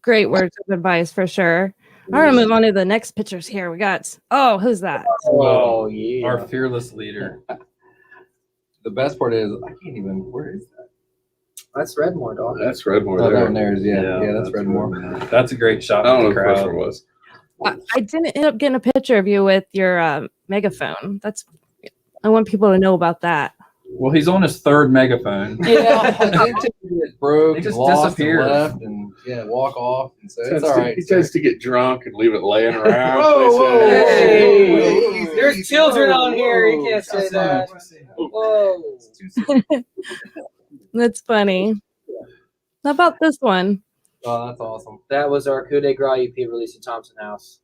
[SPEAKER 2] Great words of advice for sure. All right, move on to the next pictures here. We got, who's that?
[SPEAKER 3] Oh yeah.
[SPEAKER 6] our fearless leader.
[SPEAKER 5] The best part is I can't even. Where is that?
[SPEAKER 3] That's Redmore, dog.
[SPEAKER 4] That's Redmore
[SPEAKER 5] Oh, that
[SPEAKER 4] there.
[SPEAKER 5] one there is that's Redmore.
[SPEAKER 6] That's a great shot.
[SPEAKER 4] I don't know
[SPEAKER 6] of
[SPEAKER 4] what
[SPEAKER 6] the
[SPEAKER 4] the first one
[SPEAKER 6] crowd.
[SPEAKER 4] was.
[SPEAKER 2] I didn't end up getting a picture of you with your megaphone. I want people to know about that.
[SPEAKER 6] Well, he's on his third megaphone.
[SPEAKER 5] Yeah, it broke.
[SPEAKER 6] They just
[SPEAKER 5] lost,
[SPEAKER 6] disappeared.
[SPEAKER 5] and left, and walk off, and so it's all right.
[SPEAKER 4] He tends to get drunk and leave it laying around.
[SPEAKER 5] Whoa,
[SPEAKER 3] Hey,
[SPEAKER 5] whoa.
[SPEAKER 3] there's children on here. You can't say that. Whoa.
[SPEAKER 2] That's funny. How about this one?
[SPEAKER 5] Oh, that's awesome.
[SPEAKER 3] That was our Coup de Grace EP release at Thompson House.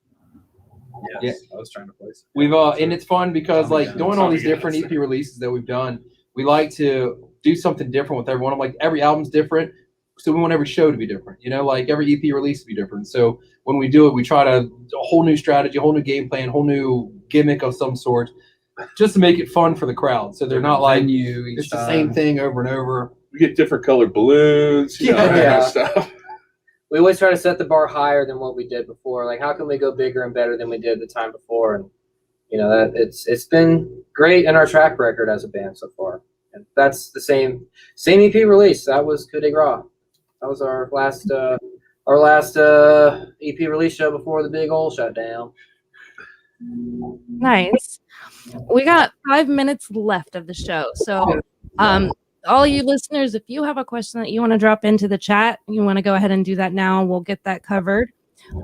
[SPEAKER 6] Yes, I was trying to place it.
[SPEAKER 5] We've and it's fun because
[SPEAKER 6] Tommy
[SPEAKER 5] like
[SPEAKER 6] Guns.
[SPEAKER 5] doing all these
[SPEAKER 4] Tommy
[SPEAKER 5] different
[SPEAKER 4] Guns.
[SPEAKER 5] EP releases that we've done, we like to do something different with everyone. Like every album's different, so we want every show to be different. You know, like every EP release to be different. So when we do it, we try to a whole new strategy, a whole new game plan, whole new gimmick of some sort, just to make it fun for the crowd. So they're not like
[SPEAKER 6] Venue each
[SPEAKER 5] it's the
[SPEAKER 6] time.
[SPEAKER 5] same thing over and over.
[SPEAKER 4] We get different colored balloons, you know, that kind of stuff.
[SPEAKER 3] We always try to set the bar higher than what we did before. Like, how can we go bigger and better than we did the time before? And you know, that it's been great in our track record as a band so far. And that's the same EP release. That was Coup de Grace. That was our last EP release show before the big old shutdown.
[SPEAKER 2] Nice. We got 5 minutes left of the show. So all you listeners, if you have a question that you want to drop into the chat, you want to go ahead and do that now. We'll get that covered.
[SPEAKER 4] This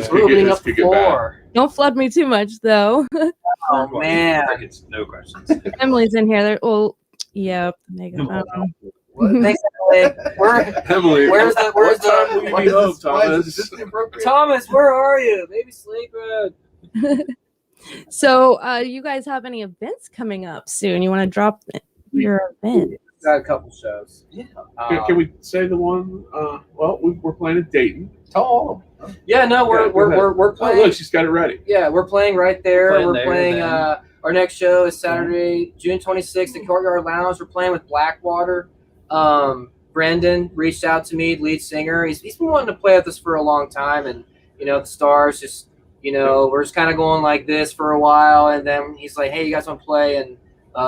[SPEAKER 4] could
[SPEAKER 3] opening
[SPEAKER 4] get-
[SPEAKER 3] up
[SPEAKER 4] this
[SPEAKER 3] the
[SPEAKER 4] could get bad.
[SPEAKER 3] floor.
[SPEAKER 2] Don't flood me too much, though.
[SPEAKER 3] Oh man.
[SPEAKER 6] It's no questions.
[SPEAKER 2] Emily's in here. Well, yep.
[SPEAKER 3] Thanks, Emily.
[SPEAKER 4] Emily,
[SPEAKER 3] Where's the
[SPEAKER 4] what time will you be home, Thomas?
[SPEAKER 3] Thomas, where are you? Maybe sleeping.
[SPEAKER 2] So, you guys have any events coming up soon? You want to drop your event?
[SPEAKER 3] Got a couple shows.
[SPEAKER 5] Yeah.
[SPEAKER 4] Can we say the one? Well, we're playing at Dayton.
[SPEAKER 5] Tell all of them.
[SPEAKER 3] Yeah, no,
[SPEAKER 4] Yeah, go ahead.
[SPEAKER 3] we're
[SPEAKER 4] Oh,
[SPEAKER 3] playing.
[SPEAKER 4] look, she's got it ready.
[SPEAKER 3] Yeah, we're playing right there.
[SPEAKER 6] We're
[SPEAKER 3] We're
[SPEAKER 6] playing
[SPEAKER 3] playing.
[SPEAKER 6] there,
[SPEAKER 3] Our next show is Saturday, June 26th at Courtyard Lounge. We're playing with Blackwater. Brendan reached out to me, lead singer. He's been wanting to play with us for a long time, and you know, the Stars just, you know, we're just kind of going like this for a while, and then he's like, "Hey, you guys want to play in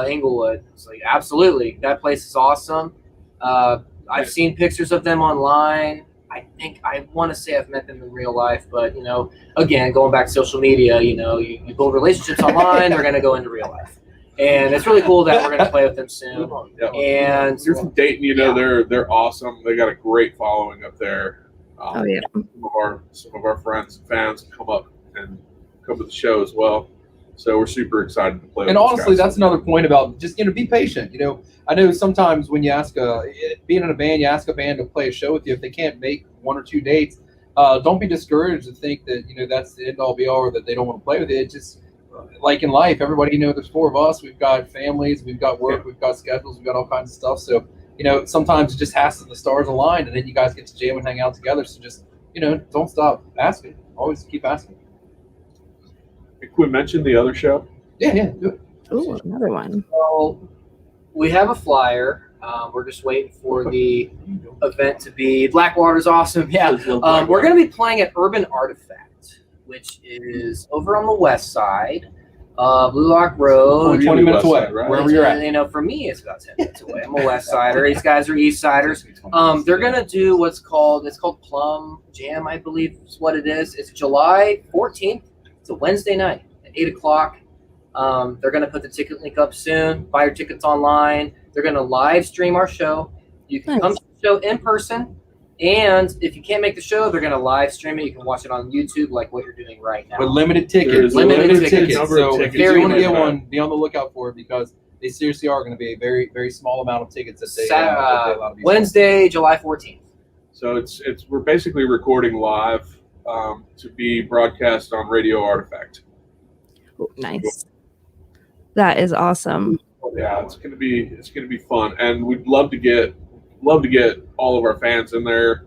[SPEAKER 3] Inglewood?" It's like, absolutely. That place is awesome. I've seen pictures of them online. I want to say I've met them in real life, but you know, again, going back to social media, you know, you build relationships online, they're going to go into real life. And it's really cool that we're going to play with them soon.
[SPEAKER 4] Yeah.
[SPEAKER 3] And
[SPEAKER 4] You're from Dayton, you know, they're awesome. They got a great following up there.
[SPEAKER 2] Oh, yeah.
[SPEAKER 4] Some of our friends and fans come up and come to the show as well. So we're super excited to play.
[SPEAKER 5] And
[SPEAKER 4] with these
[SPEAKER 5] honestly,
[SPEAKER 4] guys.
[SPEAKER 5] that's another point about just, you know, be patient. You know, I know sometimes when you ask being in a band, you ask a band to play a show with you. If they can't make 1 or 2 dates, don't be discouraged and think that, you know, that's the end all be all, or that they don't want to play with you. It's just like in life, everybody, you know, there's 4 of us. We've got families, we've got work, we've got schedules, we've got all kinds of stuff. So, you know, sometimes it just has to, the stars align, and then you guys get to jam and hang out together. So just, you know, don't stop asking. Always keep asking.
[SPEAKER 4] Can we mention the other show?
[SPEAKER 5] Yeah, do it.
[SPEAKER 2] Ooh, another one.
[SPEAKER 3] so we have a flyer. We're just waiting for the event to be. Blackwater's awesome. Yeah. We're going to be playing at Urban Artifact, which is over on the west side, Blue Lock Road.
[SPEAKER 5] Only 20 minutes away,
[SPEAKER 4] right?
[SPEAKER 5] wherever you're at.
[SPEAKER 3] You know, for me, it's about 10 minutes away. I'm a West Sider. These guys are East Siders. They're gonna do it's called Plum Jam, I believe is what it is. It's July 14th. It's a Wednesday night at 8 o'clock. They're gonna put the ticket link up soon. Buy your tickets online. They're gonna live stream our show. You can come to the show in person, and if you can't make the show, they're gonna live stream it. You can watch it on YouTube, like what you're doing right now.
[SPEAKER 5] But limited tickets.
[SPEAKER 4] There's
[SPEAKER 3] limited tickets.
[SPEAKER 4] Number of
[SPEAKER 5] So if
[SPEAKER 4] tickets.
[SPEAKER 5] you want to
[SPEAKER 3] Very
[SPEAKER 5] get
[SPEAKER 3] limited.
[SPEAKER 5] one, be on the lookout for it, because they seriously are going to be a very, very small amount of tickets that they allow to be sold.
[SPEAKER 3] Wednesday, July 14th.
[SPEAKER 4] So we're basically recording live to be broadcast on Radio Artifact.
[SPEAKER 2] Ooh, nice. That is awesome.
[SPEAKER 4] Yeah, it's gonna be fun, and we'd love to get all of our fans in there,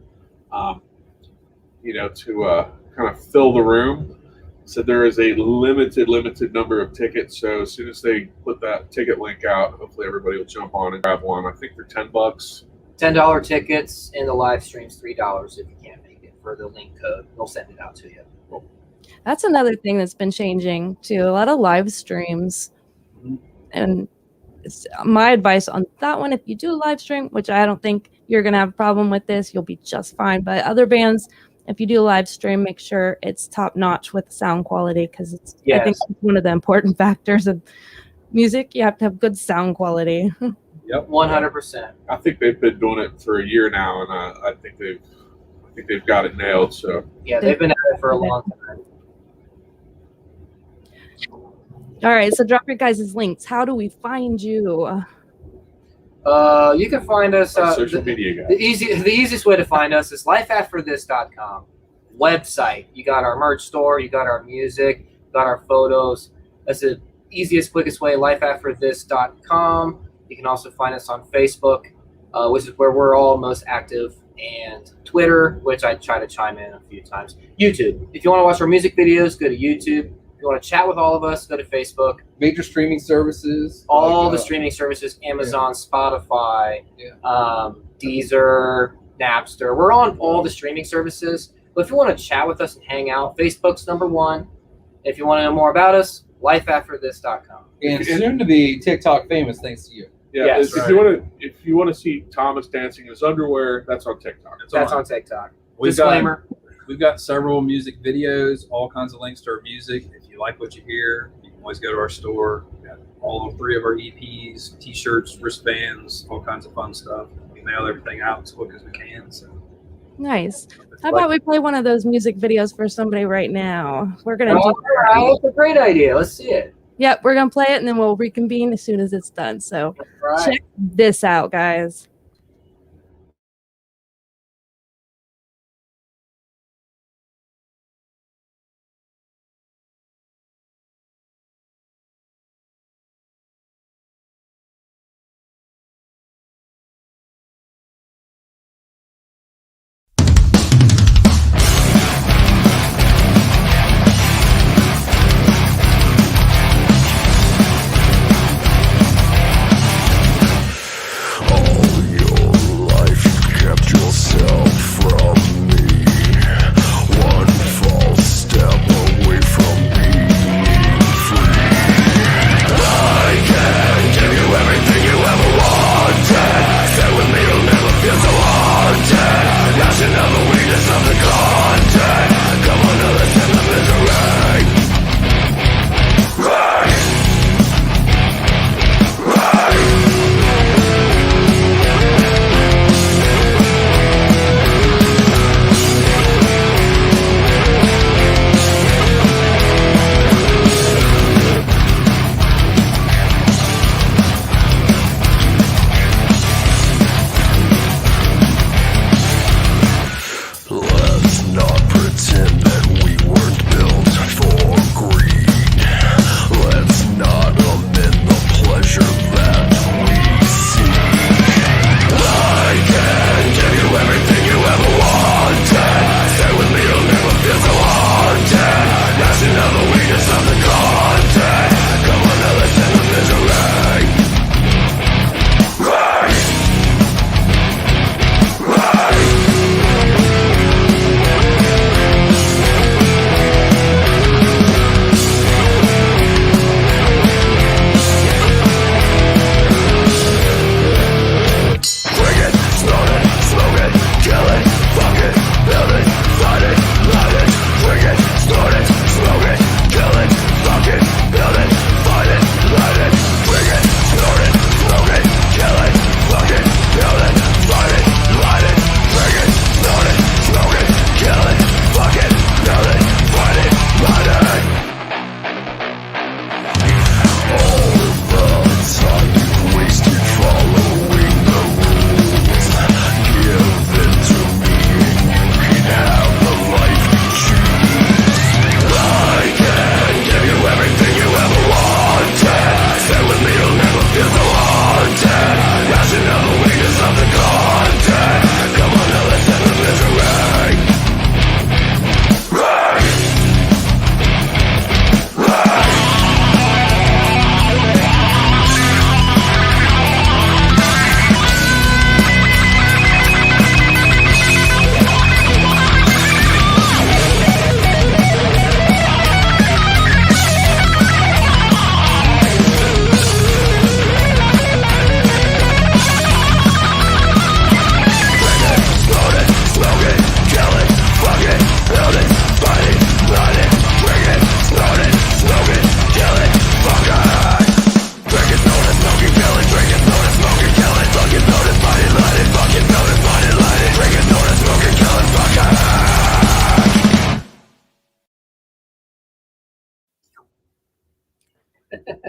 [SPEAKER 4] you know, to kind of fill the room. So there is a limited number of tickets. So as soon as they put that ticket link out, hopefully everybody will jump on and grab one. I think they're $10.
[SPEAKER 3] $10 tickets, and the live stream's $3 if you can't make it for the link code. They'll send it out to you.
[SPEAKER 2] That's another thing that's been changing too. A lot of live streams. And it's my advice on that one, if you do a live stream, which I don't think you're going to have a problem with this, you'll be just fine. But other bands, if you do a live stream, make sure it's top notch with the sound quality, because I think it's one of the important factors of music. You have to have good sound quality.
[SPEAKER 3] Yep, 100%.
[SPEAKER 4] I think they've been doing it for a year now, and I think they've got it nailed. So
[SPEAKER 3] Yeah, they've been at it for a long time.
[SPEAKER 2] All right, so drop your guys' links. How do we find you?
[SPEAKER 3] You can find us.
[SPEAKER 4] Our social media guy.
[SPEAKER 3] The easiest way to find us is lifeafterthis.com. Website. You got our merch store. You got our music. You got our photos. That's the easiest, quickest way. Lifeafterthis.com. You can also find us on Facebook, which is where we're all most active, and Twitter, which I try to chime in a few times. YouTube. If you want to watch our music videos, go to YouTube. If you want to chat with all of us, go to Facebook.
[SPEAKER 5] Major streaming services.
[SPEAKER 3] All the streaming services, Amazon, Spotify, Deezer, Napster. We're on all the streaming services. But if you want to chat with us and hang out, Facebook's #1. If you want to know more about us, lifeafterthis.com.
[SPEAKER 5] And soon to be TikTok famous, thanks to you.
[SPEAKER 4] Yeah,
[SPEAKER 3] Yes,
[SPEAKER 4] if you want to see Thomas dancing in his underwear, that's on TikTok.
[SPEAKER 3] That's on TikTok.
[SPEAKER 6] We've
[SPEAKER 3] Disclaimer.
[SPEAKER 6] We've got several music videos, all kinds of links to our music. If you like what you hear, you can always go to our store. We've got all 3 of our EPs, T-shirts, wristbands, all kinds of fun stuff. We mail everything out as quick as we can. So
[SPEAKER 2] Nice. How about we play one of those music videos for somebody right now? We're gonna
[SPEAKER 3] All
[SPEAKER 2] do.
[SPEAKER 3] right, that's a great idea. Let's see it.
[SPEAKER 2] Yep, we're gonna play it and then we'll reconvene as soon as it's done. So
[SPEAKER 3] All right.
[SPEAKER 2] check this out, guys.
[SPEAKER 8] Oh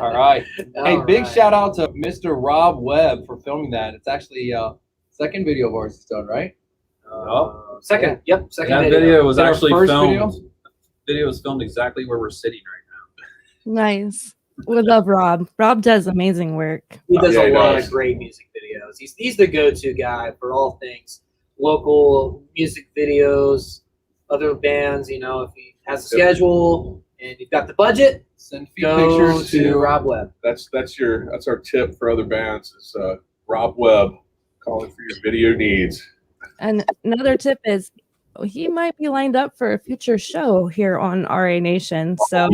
[SPEAKER 5] All right. Hey,
[SPEAKER 3] All
[SPEAKER 5] big
[SPEAKER 3] right.
[SPEAKER 5] shout out to Mr. Rob Webb for filming that. It's actually second video of ours he's done, right?
[SPEAKER 3] Second. Yep. Second
[SPEAKER 6] That
[SPEAKER 3] video.
[SPEAKER 6] video was
[SPEAKER 5] Is it our
[SPEAKER 6] actually
[SPEAKER 5] first
[SPEAKER 6] filmed.
[SPEAKER 5] video?
[SPEAKER 6] Video was filmed exactly where we're sitting right
[SPEAKER 2] Nice. We love Rob. Rob does amazing work.
[SPEAKER 3] He does
[SPEAKER 4] Yeah,
[SPEAKER 3] a
[SPEAKER 4] he
[SPEAKER 3] lot
[SPEAKER 4] does.
[SPEAKER 3] of great music videos. He's the go-to guy for all things local music videos, other bands. You know, if he has a schedule and you've got the budget,
[SPEAKER 5] Send feed
[SPEAKER 3] go
[SPEAKER 5] pictures
[SPEAKER 3] to Rob Webb.
[SPEAKER 4] That's our tip for other bands is Rob Webb calling for your video needs.
[SPEAKER 2] And another tip is he might be lined up for a future show here on RA Nation. So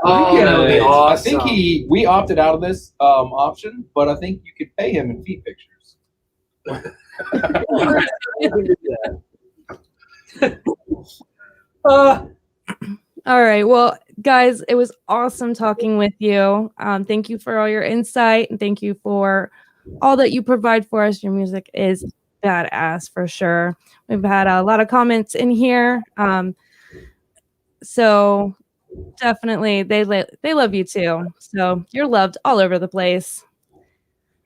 [SPEAKER 3] Oh, that would be
[SPEAKER 5] I think
[SPEAKER 3] awesome.
[SPEAKER 5] we opted out of this option, but I think you could pay him in feed pictures.
[SPEAKER 2] all right. Well, guys, it was awesome talking with you. Thank you for all your insight and thank you for all that you provide for us. Your music is badass for sure. We've had a lot of comments in here. So definitely they love you too. So you're loved all over the place.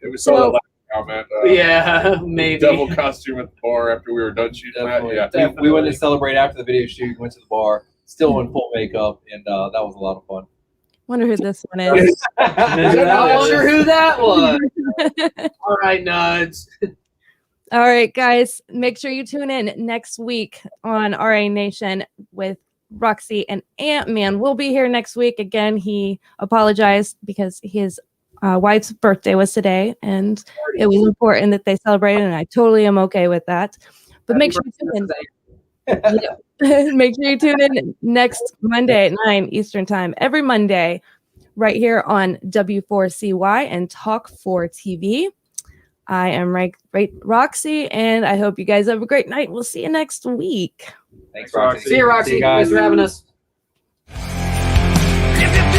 [SPEAKER 4] It was
[SPEAKER 2] So-
[SPEAKER 4] so last comment.
[SPEAKER 3] Yeah, maybe.
[SPEAKER 4] Devil costume at the bar after we were done shooting
[SPEAKER 5] Definitely.
[SPEAKER 4] that. Yeah.
[SPEAKER 5] We went to celebrate after the video shoot, went to the bar, still in full makeup, and that was a lot of fun.
[SPEAKER 2] Wonder who this one is.
[SPEAKER 3] I wonder who that was. All right, Nuds.
[SPEAKER 2] All right, guys, make sure you tune in next week on RA Nation with Roxy and Antman. We'll be here next week. Again, he apologized because his wife's birthday was today, and it was important that they celebrated, and I totally am okay with that. But make sure you tune in. Make sure you tune in next Monday at 9 Eastern Time, every Monday, right here on W4CY and Talk 4 TV. I am Roxy, and I hope you guys have a great night. We'll see you next week.
[SPEAKER 5] Thanks, Roxy.
[SPEAKER 3] See you, Roxy.
[SPEAKER 5] See you guys.
[SPEAKER 3] Thanks for having us.
[SPEAKER 7] If you